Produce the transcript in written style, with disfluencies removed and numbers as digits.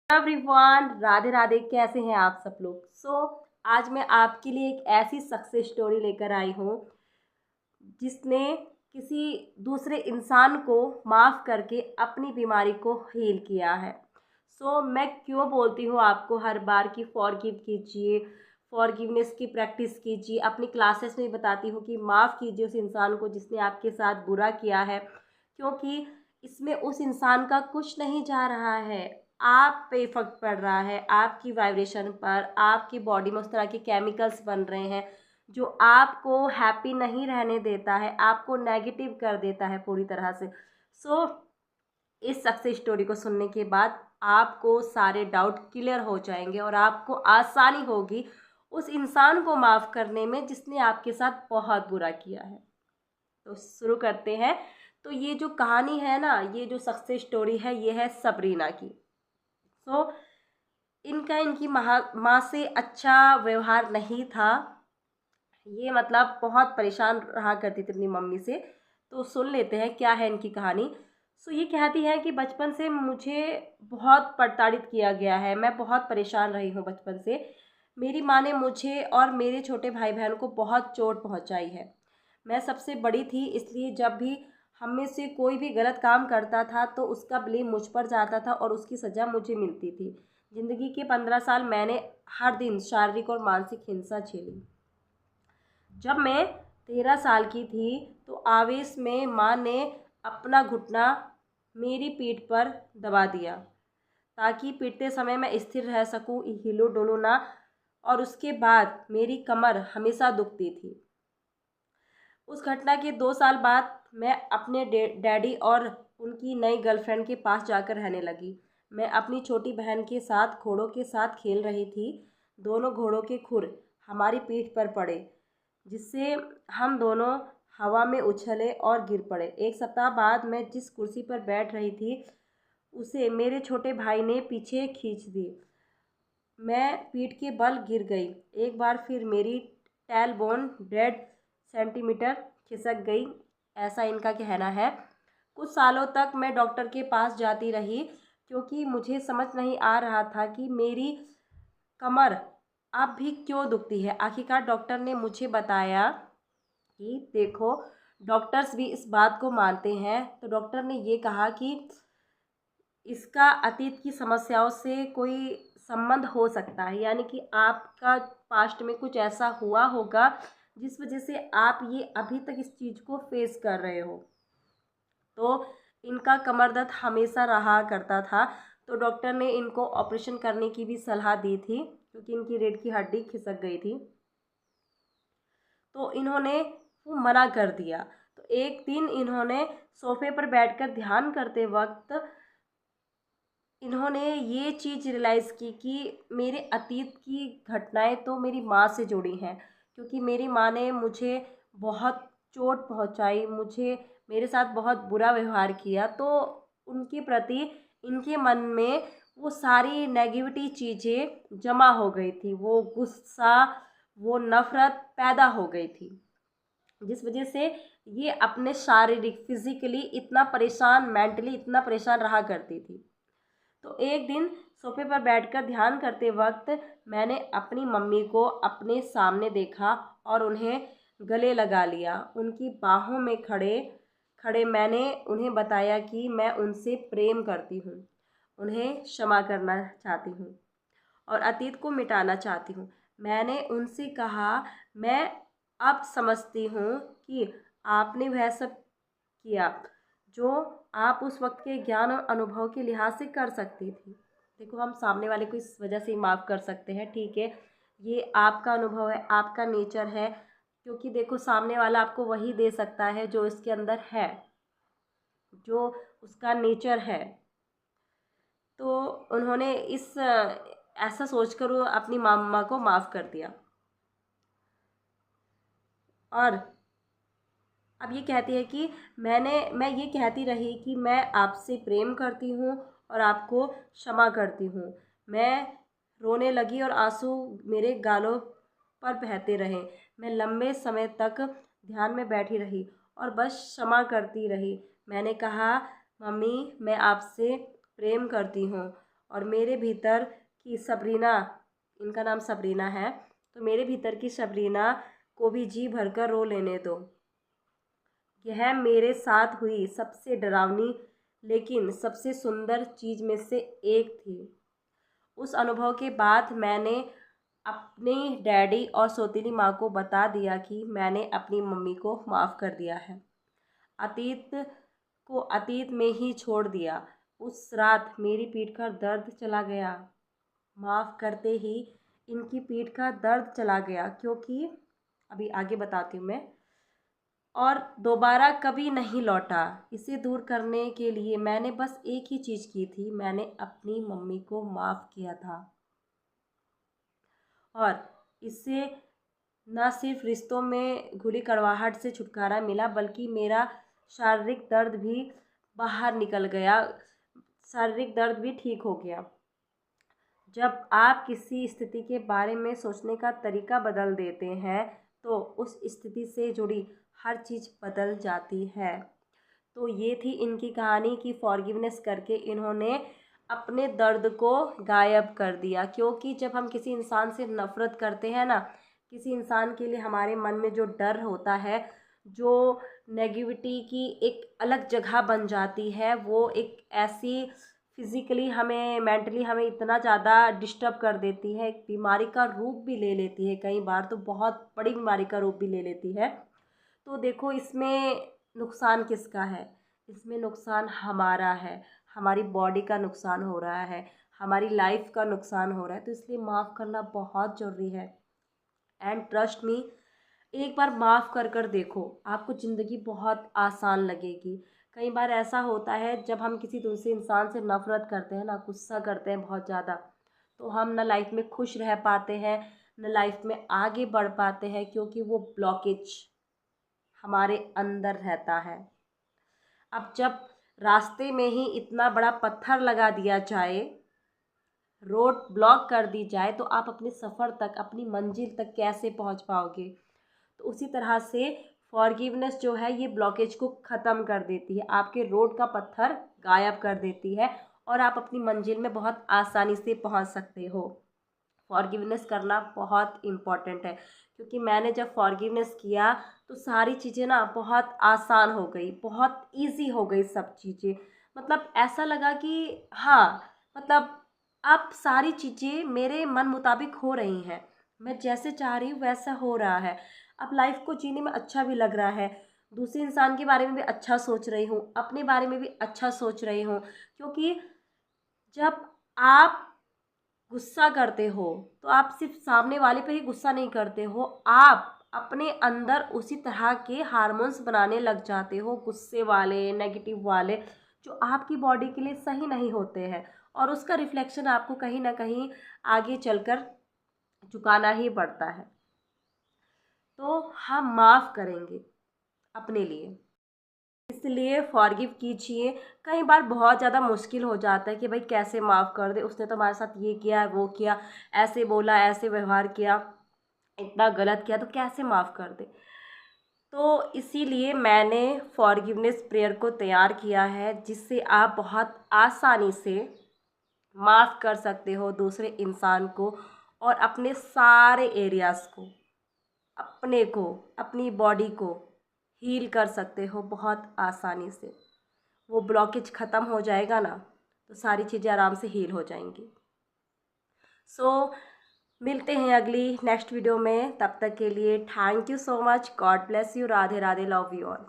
Everyone, Radhe Radhe. कैसे हैं आप सब लोग? आज मैं आपके लिए एक ऐसी सक्सेस स्टोरी लेकर आई हूँ जिसने किसी दूसरे इंसान को माफ़ करके अपनी बीमारी को हील किया है। मैं क्यों बोलती हूँ आपको हर बार कि फॉरगिव कीजिए, फॉरगिवनेस की प्रैक्टिस कीजिए। अपनी क्लासेस में बताती हूँ कि माफ़ कीजिए उस इंसान को जिसने आपके साथ बुरा किया है, क्योंकि इसमें उस इंसान का कुछ नहीं जा रहा है, आप पे इफ़ेक्ट पड़ रहा है, आपकी वाइब्रेशन पर। आपकी बॉडी में उस तरह के केमिकल्स बन रहे हैं जो आपको हैप्पी नहीं रहने देता है, आपको नेगेटिव कर देता है पूरी तरह से। सो इस सक्सेस स्टोरी को सुनने के बाद आपको सारे डाउट क्लियर हो जाएंगे और आपको आसानी होगी उस इंसान को माफ़ करने में जिसने आपके साथ बहुत बुरा किया है। तो शुरू करते हैं। तो ये जो कहानी है ना, ये जो सक्सेस स्टोरी है, ये है सबरीना की। इनकी माँ से अच्छा व्यवहार नहीं था। ये मतलब बहुत परेशान रहा करती थी अपनी मम्मी से। तो सुन लेते हैं क्या है इनकी कहानी। ये कहती है कि बचपन से मुझे बहुत प्रताड़ित किया गया है, मैं बहुत परेशान रही हूँ बचपन से। मेरी माँ ने मुझे और मेरे छोटे भाई बहन को बहुत चोट पहुँचाई है। मैं सबसे बड़ी थी, इसलिए जब भी हम में से कोई भी गलत काम करता था तो उसका ब्लेम मुझ पर जाता था और उसकी सज़ा मुझे मिलती थी। ज़िंदगी के 15 साल मैंने हर दिन शारीरिक और मानसिक हिंसा झेली। जब मैं 13 साल की थी तो आवेश में माँ ने अपना घुटना मेरी पीठ पर दबा दिया ताकि पीटते समय मैं स्थिर रह सकूं, हिलो डोलो ना। और उसके बाद मेरी कमर हमेशा दुखती थी। उस घटना के 2 साल बाद मैं अपने डैडी और उनकी नई गर्लफ्रेंड के पास जाकर रहने लगी। मैं अपनी छोटी बहन के साथ घोड़ों के साथ खेल रही थी। दोनों घोड़ों के खुर हमारी पीठ पर पड़े, जिससे हम दोनों हवा में उछले और गिर पड़े। एक सप्ताह बाद मैं जिस कुर्सी पर बैठ रही थी उसे मेरे छोटे भाई ने पीछे खींच दी। मैं पीठ के बल गिर गई। एक बार फिर मेरी टेल बोन 1.5 सेंटीमीटर खिसक गई, ऐसा इनका कहना है। कुछ सालों तक मैं डॉक्टर के पास जाती रही क्योंकि मुझे समझ नहीं आ रहा था कि मेरी कमर अब भी क्यों दुखती है। आखिरकार डॉक्टर ने मुझे बताया कि देखो, डॉक्टर्स भी इस बात को मानते हैं। तो डॉक्टर ने ये कहा कि इसका अतीत की समस्याओं से कोई संबंध हो सकता है, यानी कि आपका पास्ट में कुछ ऐसा हुआ होगा जिस वजह से आप ये अभी तक इस चीज़ को फेस कर रहे हो। तो इनका कमर दर्द हमेशा रहा करता था। तो डॉक्टर ने इनको ऑपरेशन करने की भी सलाह दी थी क्योंकि इनकी रीढ़ की हड्डी खिसक गई थी। तो इन्होंने वो मना कर दिया। तो एक दिन इन्होंने सोफे पर बैठकर ध्यान करते वक्त इन्होंने ये चीज़ रियलाइज़ की कि मेरे अतीत की घटनाएं तो मेरी माँ से जुड़ी हैं, क्योंकि मेरी माँ ने मुझे बहुत चोट पहुँचाई, मुझे मेरे साथ बहुत बुरा व्यवहार किया। तो उनके प्रति इनके मन में वो सारी नेगेटिविटी चीज़ें जमा हो गई थी, वो गुस्सा, वो नफ़रत पैदा हो गई थी, जिस वजह से ये अपने शारीरिक फिज़िकली इतना परेशान, मेंटली इतना परेशान रहा करती थी। तो एक दिन सोफे पर बैठकर ध्यान करते वक्त मैंने अपनी मम्मी को अपने सामने देखा और उन्हें गले लगा लिया। उनकी बाहों में खड़े खड़े मैंने उन्हें बताया कि मैं उनसे प्रेम करती हूँ, उन्हें क्षमा करना चाहती हूँ और अतीत को मिटाना चाहती हूँ। मैंने उनसे कहा, मैं अब समझती हूँ कि आपने वह सब किया जो आप उस वक्त के ज्ञान और अनुभव के लिहाज से कर सकती थी। देखो, हम सामने वाले को इस वजह से ही माफ़ कर सकते हैं, ठीक है, ये आपका अनुभव है, आपका नेचर है। क्योंकि देखो, सामने वाला आपको वही दे सकता है जो इसके अंदर है, जो उसका नेचर है। तो उन्होंने इस ऐसा सोचकर वो अपनी मम्मा को माफ़ कर दिया। और अब ये कहती है कि मैं ये कहती रही कि मैं आपसे प्रेम करती हूँ और आपको क्षमा करती हूँ। मैं रोने लगी और आंसू मेरे गालों पर बहते रहे। मैं लंबे समय तक ध्यान में बैठी रही और बस क्षमा करती रही। मैंने कहा, मम्मी, मैं आपसे प्रेम करती हूँ और मेरे भीतर की सबरीना, इनका नाम सबरीना है, तो मेरे भीतर की सबरीना को भी जी भरकर रो लेने दो। यह मेरे साथ हुई सबसे डरावनी लेकिन सबसे सुंदर चीज़ में से एक थी। उस अनुभव के बाद मैंने अपने डैडी और सौतेली माँ को बता दिया कि मैंने अपनी मम्मी को माफ़ कर दिया है, अतीत को अतीत में ही छोड़ दिया। उस रात मेरी पीठ का दर्द चला गया। माफ़ करते ही इनकी पीठ का दर्द चला गया, क्योंकि अभी आगे बताती हूँ मैं, और दोबारा कभी नहीं लौटा। इसे दूर करने के लिए मैंने बस एक ही चीज़ की थी, मैंने अपनी मम्मी को माफ़ किया था। और इससे न सिर्फ रिश्तों में घुली कड़वाहट से छुटकारा मिला, बल्कि मेरा शारीरिक दर्द भी बाहर निकल गया, शारीरिक दर्द भी ठीक हो गया। जब आप किसी स्थिति के बारे में सोचने का तरीका बदल देते हैं तो उस स्थिति से जुड़ी हर चीज़ बदल जाती है। तो ये थी इनकी कहानी कि फॉरगिवनेस करके इन्होंने अपने दर्द को गायब कर दिया। क्योंकि जब हम किसी इंसान से नफ़रत करते हैं ना, किसी इंसान के लिए हमारे मन में जो डर होता है, जो नेगेटिविटी की एक अलग जगह बन जाती है, वो एक ऐसी फिज़िकली हमें, मेंटली हमें इतना ज़्यादा डिस्टर्ब कर देती है, एक बीमारी का रूप भी ले लेती है, कई बार तो बहुत बड़ी बीमारी का रूप भी ले लेती है। तो देखो, इसमें नुकसान किसका है? इसमें नुकसान हमारा है, हमारी बॉडी का नुकसान हो रहा है, हमारी लाइफ का नुकसान हो रहा है। तो इसलिए माफ़ करना बहुत ज़रूरी है। एंड ट्रस्ट मी, एक बार माफ़ कर कर देखो, आपको ज़िंदगी बहुत आसान लगेगी। कई बार ऐसा होता है जब हम किसी दूसरे इंसान से नफ़रत करते हैं ना, गुस्सा करते हैं बहुत ज़्यादा, तो हम ना लाइफ में खुश रह पाते हैं, न लाइफ में आगे बढ़ पाते हैं, क्योंकि वो ब्लॉकेज हमारे अंदर रहता है। अब जब रास्ते में ही इतना बड़ा पत्थर लगा दिया जाए, रोड ब्लॉक कर दी जाए, तो आप अपने सफ़र तक, अपनी मंजिल तक कैसे पहुंच पाओगे? तो उसी तरह से फॉरगिवनेस जो है ये ब्लॉकेज को ख़त्म कर देती है, आपके रोड का पत्थर गायब कर देती है, और आप अपनी मंजिल में बहुत आसानी से पहुंच सकते हो। फॉरगिवनेस करना बहुत इम्पॉर्टेंट है, क्योंकि मैंने जब फॉरगिवनेस किया तो सारी चीज़ें ना बहुत आसान हो गई, बहुत इजी हो गई सब चीज़ें। मतलब ऐसा लगा कि हाँ, मतलब अब सारी चीज़ें मेरे मन मुताबिक हो रही हैं, मैं जैसे चाह रही हूँ वैसा हो रहा है। अब लाइफ को जीने में अच्छा भी लग रहा है, दूसरे इंसान के बारे में भी अच्छा सोच रही हूँ, अपने बारे में भी अच्छा सोच रही हूँ। क्योंकि जब आप गुस्सा करते हो तो आप सिर्फ सामने वाले पे ही गुस्सा नहीं करते हो, आप अपने अंदर उसी तरह के हार्मोन्स बनाने लग जाते हो, गुस्से वाले, नेगेटिव वाले, जो आपकी बॉडी के लिए सही नहीं होते हैं, और उसका रिफ्लेक्शन आपको कहीं ना कहीं आगे चलकर चुकाना ही पड़ता है। तो हम माफ़ करेंगे अपने लिए, इसलिए फॉरगिव कीजिए। कई बार बहुत ज़्यादा मुश्किल हो जाता है कि भाई कैसे माफ़ कर दे, उसने तो हमारे साथ ये किया, वो किया, ऐसे बोला, ऐसे व्यवहार किया, इतना गलत किया, तो कैसे माफ़ कर दे। तो इसीलिए मैंने फॉरगिवनेस प्रेयर को तैयार किया है, जिससे आप बहुत आसानी से माफ़ कर सकते हो दूसरे इंसान को, और अपने सारे एरियाज़ को, अपने को, अपनी बॉडी को हील कर सकते हो बहुत आसानी से। वो ब्लॉकेज ख़त्म हो जाएगा ना, तो सारी चीज़ें आराम से हील हो जाएंगी। सो मिलते हैं अगली नेक्स्ट वीडियो में, तब तक के लिए thank you so much, God bless you, Radhe Radhe, love you all.